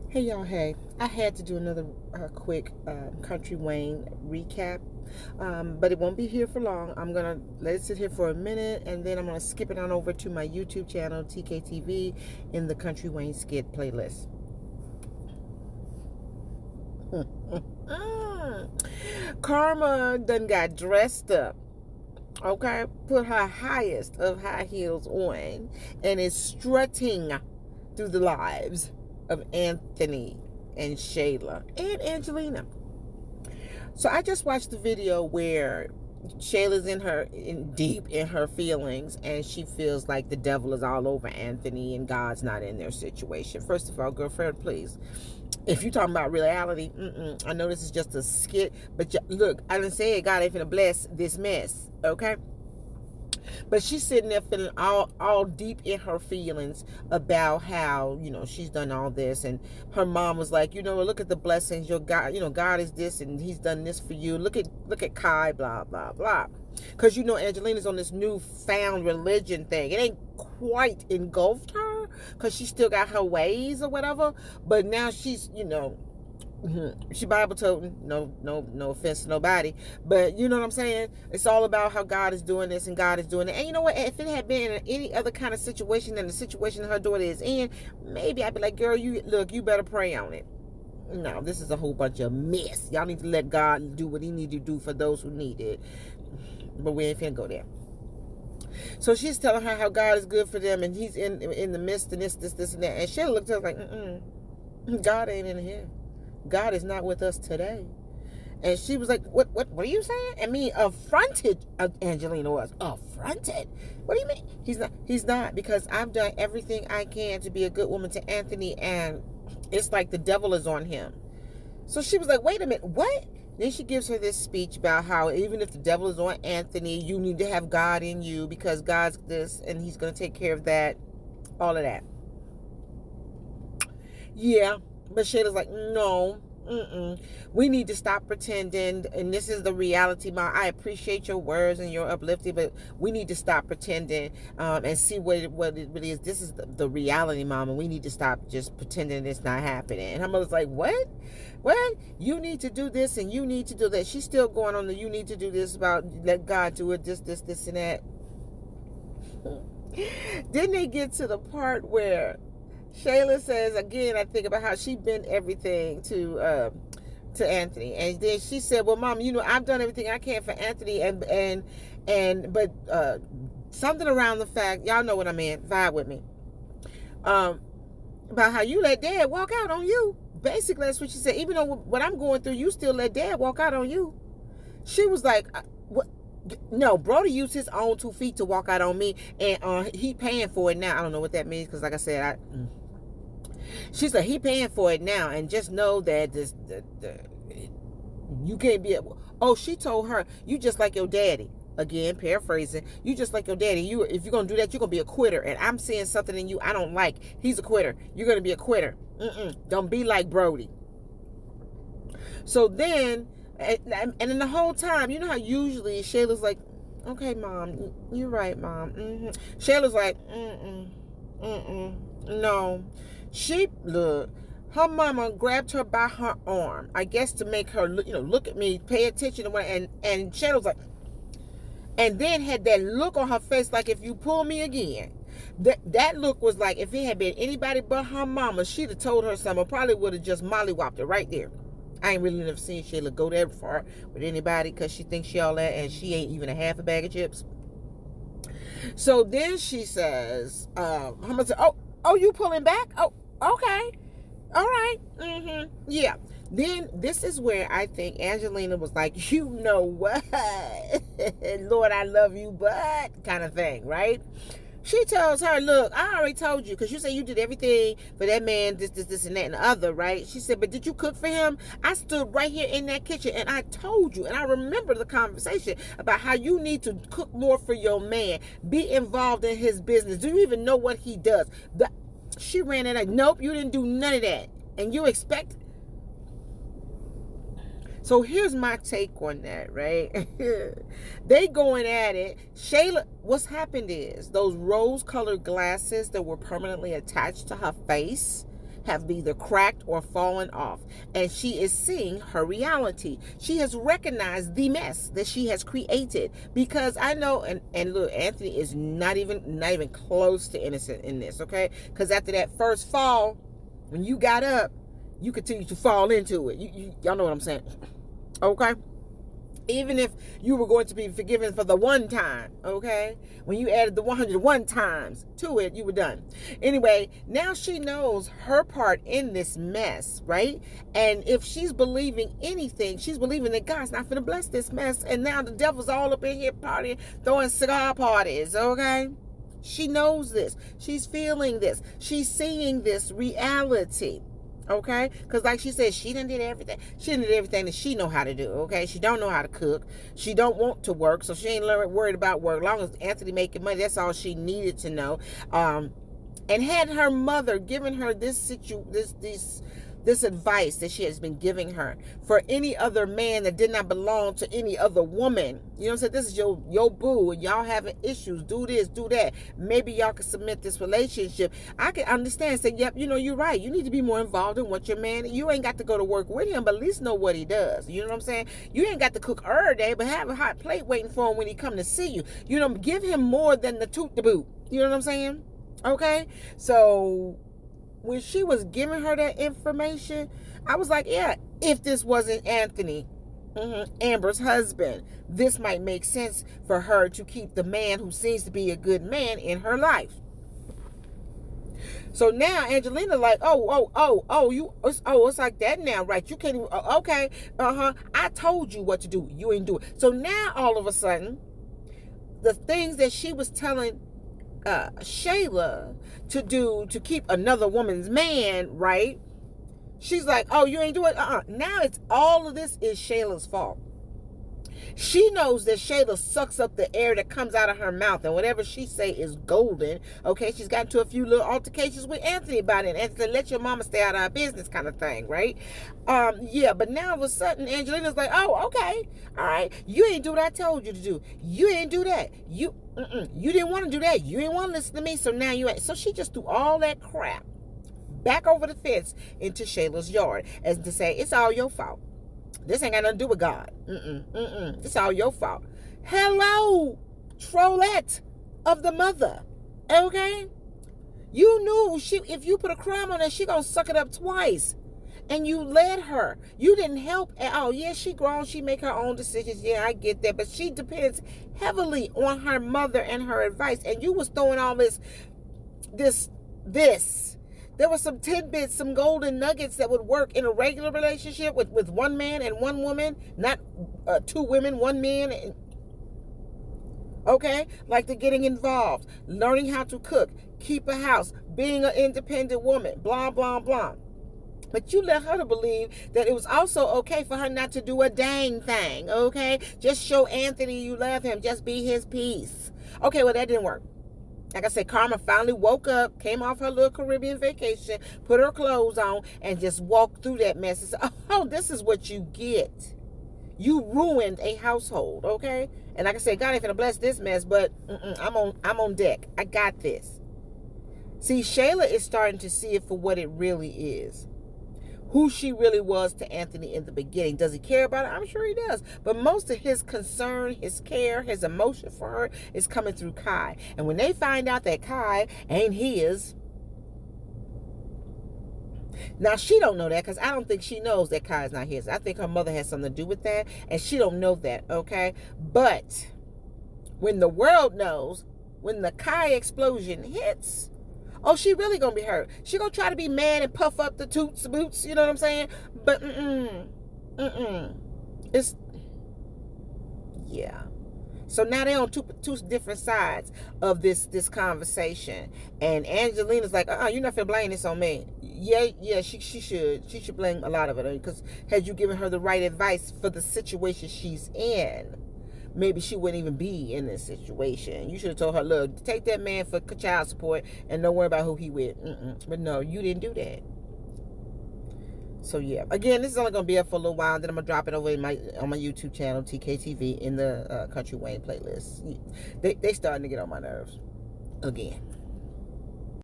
Hey y'all, hey. I had to do another quick Country Wayne recap, but it won't be here for long. I'm going to let it sit here for a minute, and then I'm going to skip it on over to my YouTube channel, TKTV, in the Country Wayne Skit playlist. Karma done got dressed up, okay? Put her highest of high heels on, and is strutting through the lives of Anthony and Shayla and Angelina. So I just watched the video where Shayla's deep in her feelings, and she feels like the devil is all over Anthony and God's not in their situation. First of all, girlfriend, please, if you're talking about reality, I know this is just a skit, but look, I didn't say God ain't finna bless this mess, okay? But she's sitting there feeling all deep in her feelings about how, she's done all this. And her mom was like, look at the blessings. Your God, God is this and he's done this for you. Look at Kai, blah, blah, blah. Because, Angelina's on this newfound religion thing. It ain't quite engulfed her because she still got her ways or whatever. But now she's, she Bible toting, no offense to nobody, but you know what I'm saying? It's all about how God is doing this and God is doing it. And you know what? If it had been in any other kind of situation than the situation her daughter is in, maybe I'd be like, girl, you better pray on it. No, this is a whole bunch of mess. Y'all need to let God do what he need to do for those who need it. But we ain't finna go there. So she's telling her how God is good for them and he's in the midst of this, and that. And she looked at her like, God ain't in here. God is not with us today. And she was like, what are you saying? I mean, affronted. Angelina was affronted. What do you mean? He's not, because I've done everything I can to be a good woman to Anthony, and it's like the devil is on him. So she was like, wait a minute, what? Then she gives her this speech about how even if the devil is on Anthony, you need to have God in you because God's this and he's going to take care of that, all of that. Yeah, but Shayla's like, no, we need to stop pretending, and this is the reality, Mom. I appreciate your words and your uplifting, but we need to stop pretending and see what it really is. This is the reality, Mom, and we need to stop just pretending it's not happening. And her mother's like, what? You need to do this and you need to do that. She's still going on the you need to do this about let God do it, this, and that. Then they get to the part where Shayla says, again, I think about how she bent everything to Anthony. And then she said, well, Mom, I've done everything I can for Anthony but something around the fact, y'all know what I meant, vibe with me. About how you let Dad walk out on you. Basically, that's what she said. Even though what I'm going through, you still let Dad walk out on you. She was like, what? No, Brody used his own 2 feet to walk out on me, and he paying for it now. I don't know what that means, because like I said, she's like, he paying for it now, and just know that you can't be. She told her, you just like your daddy. Again, paraphrasing, you just like your daddy. If you're gonna do that, you're gonna be a quitter. And I'm seeing something in you I don't like. He's a quitter. You're gonna be a quitter. Don't be like Brody. So then, and then the whole time, you know how usually Shayla's like, okay, Mom, you're right, Mom. Shayla's like, no. Her mama grabbed her by her arm, I guess to make her, look at me, pay attention to what, and Shayla's like, and then had that look on her face like, if you pull me again. That look was like, if it had been anybody but her mama, she'd have told her something, probably would have just mollywopped it right there. I ain't really never seen Shayla go that far with anybody because she thinks she all that and she ain't even a half a bag of chips. So then she says, her mother said, oh, you pulling back? Oh, okay. All right. Yeah. Then this is where I think Angelina was like, you know what? Lord, I love you, but kind of thing, right? She tells her, look, I already told you, because you say you did everything for that man, this, and that, and the other, right? She said, but did you cook for him? I stood right here in that kitchen, and I told you, and I remember the conversation about how you need to cook more for your man, be involved in his business. Do you even know what he does? She ran it like, nope, you didn't do none of that. And you expect... So here's my take on that, right? They going at it. Shayla, what's happened is those rose-colored glasses that were permanently attached to her face have either cracked or fallen off, and she is seeing her reality. She has recognized the mess that she has created, because I know, and look, Anthony is not even close to innocent in this, okay? Because after that first fall, when you got up, you continue to fall into it. Y'all know what I'm saying, okay? Even if you were going to be forgiven for the one time, okay? When you added the 101 times to it, you were done. Anyway, now she knows her part in this mess, right? And if she's believing anything, she's believing that God's not going to bless this mess. And now the devil's all up in here partying, throwing cigar parties, okay? She knows this. She's feeling this. She's seeing this reality. Okay, because like she said, she done did everything. She done did everything that she know how to do. Okay, she don't know how to cook. She don't want to work, so she ain't worried about work. As long as Anthony making money, that's all she needed to know. And had her mother given her this advice that she has been giving her for any other man that did not belong to any other woman, you know what I'm saying? This is your boo, and y'all having issues. Do this, do that. Maybe y'all can submit this relationship. I can understand. Say, yep, you're right. You need to be more involved in what your man. You ain't got to go to work with him, but at least know what he does. You know what I'm saying? You ain't got to cook every day, but have a hot plate waiting for him when he come to see you. You know, give him more than the toot the boot. You know what I'm saying? Okay, so when she was giving her that information, I was like, yeah, if this wasn't Anthony, Amber's husband, this might make sense for her to keep the man who seems to be a good man in her life. So now Angelina like, it's like that now, right? You can't even, okay, I told you what to do. You ain't do it. So now all of a sudden, the things that she was telling Shayla to do to keep another woman's man, right? She's like, oh, you ain't do it. Now it's all of this is Shayla's fault. She knows that Shayla sucks up the air that comes out of her mouth, and whatever she say is golden. Okay, she's got into a few little altercations with Anthony about it. Anthony, let your mama stay out of our business, kind of thing, right? Yeah, but now all of a sudden, Angelina's like, oh, okay, all right, you ain't do what I told you to do. You ain't do that. You didn't want to do that. You didn't want to listen to me, so now you ain't. So she just threw all that crap back over the fence into Shayla's yard, as to say, it's all your fault. This ain't got nothing to do with God. It's all your fault. Hello, trollette of the mother. Okay? You knew if you put a crumb on her, she gonna suck it up twice. And you led her. You didn't help at all. Yeah, she grown. She make her own decisions. Yeah, I get that. But she depends heavily on her mother and her advice. And you was throwing all this. There were some tidbits, some golden nuggets that would work in a regular relationship with one man and one woman, not two women, one man. Okay? Like the getting involved, learning how to cook, keep a house, being an independent woman, blah, blah, blah. But you let her to believe that it was also okay for her not to do a dang thing, okay? Just show Anthony you love him. Just be his peace. Okay, well, that didn't work. Like I said, Karma finally woke up, came off her little Caribbean vacation, put her clothes on, and just walked through that mess and said, oh, this is what you get. You ruined a household, okay? And like I said, God ain't finna bless this mess, but I'm on deck. I got this. See, Shayla is starting to see it for what it really is. Who she really was to Anthony in the beginning. Does he care about her? I'm sure he does. But most of his concern, his care, his emotion for her is coming through Kai. And when they find out that Kai ain't his, now she don't know that, because I don't think she knows that Kai is not his. I think her mother has something to do with that, and she don't know that, okay? But when the world knows, when the Kai explosion hits, oh, she really gonna be hurt. She gonna try to be mad and puff up the toots boots, you know what I'm saying? But it's, yeah. So now they're on two different sides of this conversation, and Angelina's like, you're not finna blame this on me. Yeah, she should. She should blame a lot of it, because had you given her the right advice for the situation she's in, maybe she wouldn't even be in this situation. You should have told her, look, take that man for child support and don't worry about who he with. But no, you didn't do that. So yeah, again, this is only gonna be up for a little while. Then I'm gonna drop it over on my YouTube channel, TKTV, in the Country Wayne playlist. They starting to get on my nerves again.